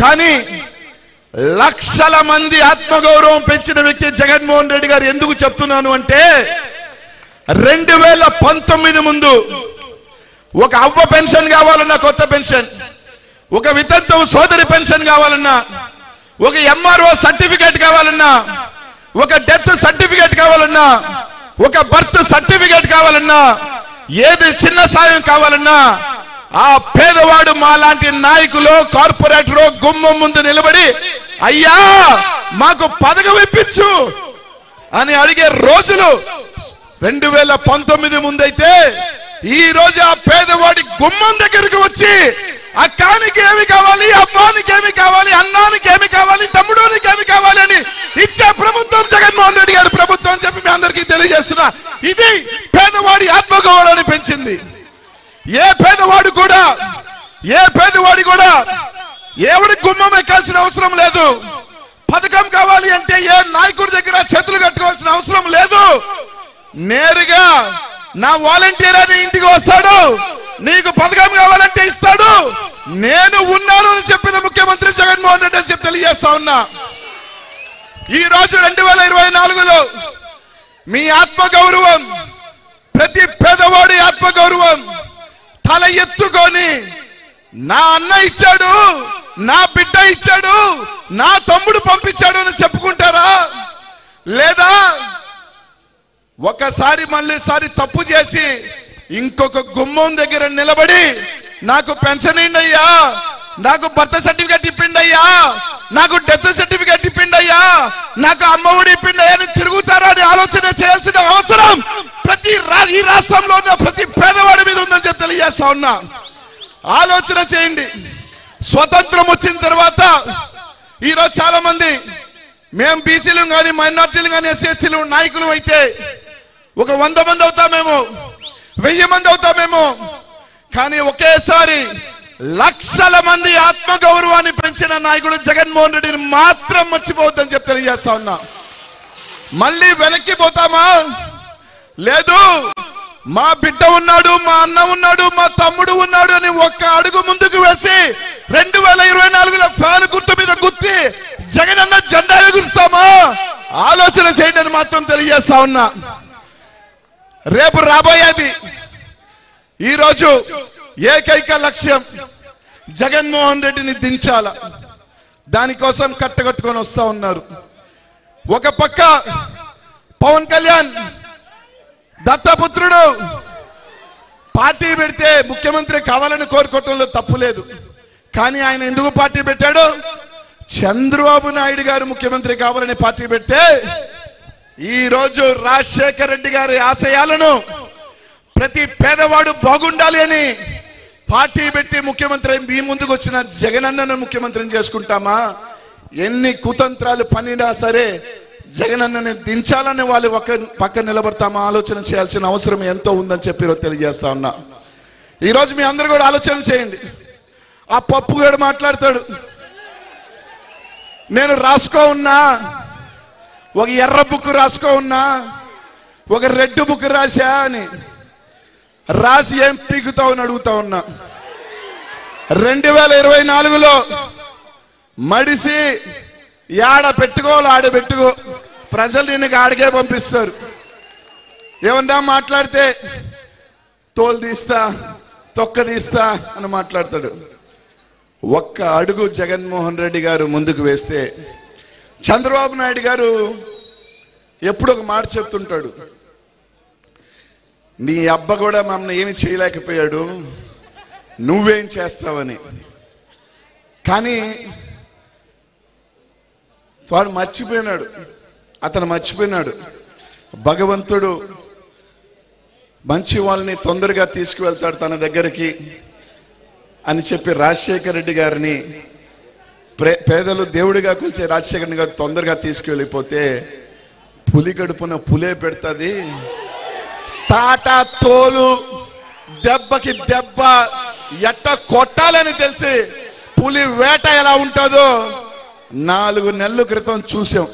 కానీ లక్షల మంది ఆత్మగౌరవం పెంచిన వ్యక్తి జగన్మోహన్ రెడ్డి గారు. ఎందుకు చెప్తున్నాను అంటే 2019 ముందు ఒక అవ్వ పెన్షన్ కావాలన్నా కొత్త పెన్షన్, ఒక వితంతువు సోదరి పెన్షన్ కావాలన్నా, ఒక ఎంఆర్ఓ సర్టిఫికేట్ కావాలన్నా, ఒక డెత్ సర్టిఫికేట్ కావాలన్నా, ఒక బర్త్ సర్టిఫికేట్ కావాలన్నా, ఏది చిన్న సాయం కావాలన్నా ఆ పేదవాడు మాలాంటి నాయకులు కార్పొరేటర్ గుమ్మం ముందు నిలబడి అయ్యా మాకు పథకం ఇప్పించు అని అడిగే రోజులు 2019 ముందైతే ఈ రోజు ఆ పేదవాడి గుమ్మం దగ్గరికి వచ్చి అక్కానికి ఏమి కావాలి, అబ్బానికి ఏమి కావాలి, అన్నానికి ఏమి కావాలి, తమ్ముడానికి ఏమి కావాలి అని ఇచ్చే ప్రభుత్వం జగన్మోహన్ రెడ్డి గారి ప్రభుత్వం చెప్పి మీ అందరికీ తెలియజేస్తున్నా. ఇది పేదవాడి ఆత్మగౌరవాన్ని పెంచింది. ఏ పేదవాడు కూడా ఎవడి గుమ్మం ఎక్కాల్సిన అవసరం లేదు. పథకం కావాలి అంటే ఏ నాయకుడి దగ్గర చేతులు కట్టుకోవాల్సిన అవసరం లేదు. నేరుగా నా వాలంటీర్ అని ఇంటికి వస్తాడు, నీకు పథకం కావాలంటే ఇస్తాడు. నేను ఉన్నాను అని చెప్పిన ముఖ్యమంత్రి జగన్మోహన్ రెడ్డి అని చెప్పి తెలియజేస్తా ఉన్నా. ఈ రోజు 2024లో మీ ఆత్మగౌరవం, ప్రతి పేదవాడి ఆత్మగౌరవం తల ఎత్తుకొని నా అన్న ఇచ్చాడు, నా బిడ్డ ఇచ్చాడు, నా తమ్ముడు పంపించాడు అని చెప్పుకుంటారా? లేదా ఒకసారి మళ్ళీసారి తప్పు చేసి ఇంకొక గుమ్మం దగ్గర నిలబడి నాకు పెన్షన్ ఇయ్యండయ్యా, నాకు బర్త్ సర్టిఫికేట్ ఇప్పిండయ్యా, నాకు డెత్ సర్టిఫికేట్ ఇప్పిండయ్యా, నాకు అమ్మఒడి ఇప్పిండయ్యా అని తిరుగుతారా అని ఆలోచన చేయాల్సిన అవసరం ఈ రాష్ట్రంలో ఉన్న ప్రతి పేదవాడి మీద ఉందని చెప్పి తెలియజేస్తా ఉన్నా. ఆలోచన చేయండి. స్వతంత్రం వచ్చిన తర్వాత ఈరోజు చాలా మంది మేము బీసీలు కానీ మైనార్టీలు కానీ ఎస్సీలు నాయకులు అయితే ఒక 100 మంది అవుతామేమో, 1000 మంది అవుతామేమో, కానీ ఒకేసారి లక్షల మంది ఆత్మగౌరవాన్ని పెంచిన నాయకుడు జగన్మోహన్ రెడ్డిని మాత్రం మర్చిపోవద్దని చెప్పి తెలియజేస్తా ఉన్నా. మళ్ళీ వెనక్కి పోతామా? లేదు. మా బిడ్డ ఉన్నాడు, మా అన్న ఉన్నాడు, మా తమ్ముడు ఉన్నాడు అని ఒక్క అడుగు ముందుకు వేసి 2024లో ఫ్యాన్ గుర్తు మీద గుర్తి జగనన్న జెండా ఎగురుస్తామా? ఆలోచన చేయండి అని మాత్రం తెలియజేస్తా ఉన్నా. రేపు రాబోయేది ఈరోజు ఏకైక లక్ష్యం జగన్మోహన్ రెడ్డిని దించాల. దానికోసం కట్టగట్టుకొని వస్తా ఉన్నారు. ఒక పక్క పవన్ కళ్యాణ్ దత్తపుత్రుడు పార్టీ పెడితే ముఖ్యమంత్రి కావాలని కోరుకోవటంలో తప్పు లేదు. కానీ ఆయన ఎందుకు పార్టీ పెట్టాడు? చంద్రబాబు నాయుడు గారు ముఖ్యమంత్రి కావాలని పార్టీ పెడితే ఈ రోజు రాజశేఖర రెడ్డి గారి ఆశయాలను ప్రతి పేదవాడు బాగుండాలి అని పార్టీ పెట్టి ముఖ్యమంత్రి మీ ముందుకు వచ్చిన జగనన్నను ముఖ్యమంత్రిని చేసుకుంటామా? ఎన్ని కుతంత్రాలు పనినా సరే జగనన్నని దించాలని వాళ్ళు పక్క నిలబడతామా? ఆలోచన చేయాల్సిన అవసరం ఎంతో ఉందని చెప్పి తెలియజేస్తా ఉన్నా. ఈరోజు మీ అందరూ కూడా ఆలోచన చేయండి. ఆ పప్పుగాడు మాట్లాడతాడు, నేను రాసుకో ఉన్నా, ఒక ఎర్ర బుక్ రాసుకో ఉన్నా, ఒక రెడ్ బుక్ రాసా అని. రాసి ఏం పీకుతావు అని అడుగుతా ఉన్నా. 2024లో మడిసి యాడ పెట్టుకోవాలి ఆడ పెట్టుకో, ప్రజలు నిన్ను ఆడికే పంపిస్తారు. ఏమన్నా మాట్లాడితే తోలు తీస్తా, తొక్క తీస్తా అని మాట్లాడతాడు. ఒక్క అడుగు జగన్మోహన్ రెడ్డి గారు ముందుకు వేస్తే చంద్రబాబు నాయుడు గారు ఎప్పుడు ఒక మాట చెప్తుంటాడు, నీ అబ్బ కూడా మమ్మల్ని ఏమి చేయలేకపోయాడు, నువ్వేం చేస్తావని. కానీ వాడు మర్చిపోయినాడు, అతను మర్చిపోయినాడు భగవంతుడు మంచి వాళ్ళని తొందరగా తీసుకువెళ్తాడు తన దగ్గరికి అని చెప్పి రాజశేఖర రెడ్డి గారిని, పేదలు దేవుడిగా కొలిచే రాజశేఖర రెడ్డి గారు తొందరగా తీసుకువెళ్ళిపోతే పులి గడుపున పులే పెడుతుంది, తాటా తోలు దెబ్బకి దెబ్బ ఎట్ట కొట్టాలని తెలిసి పులి వేట ఎలా ఉంటుందో 4 నెలల క్రితం చూసాం.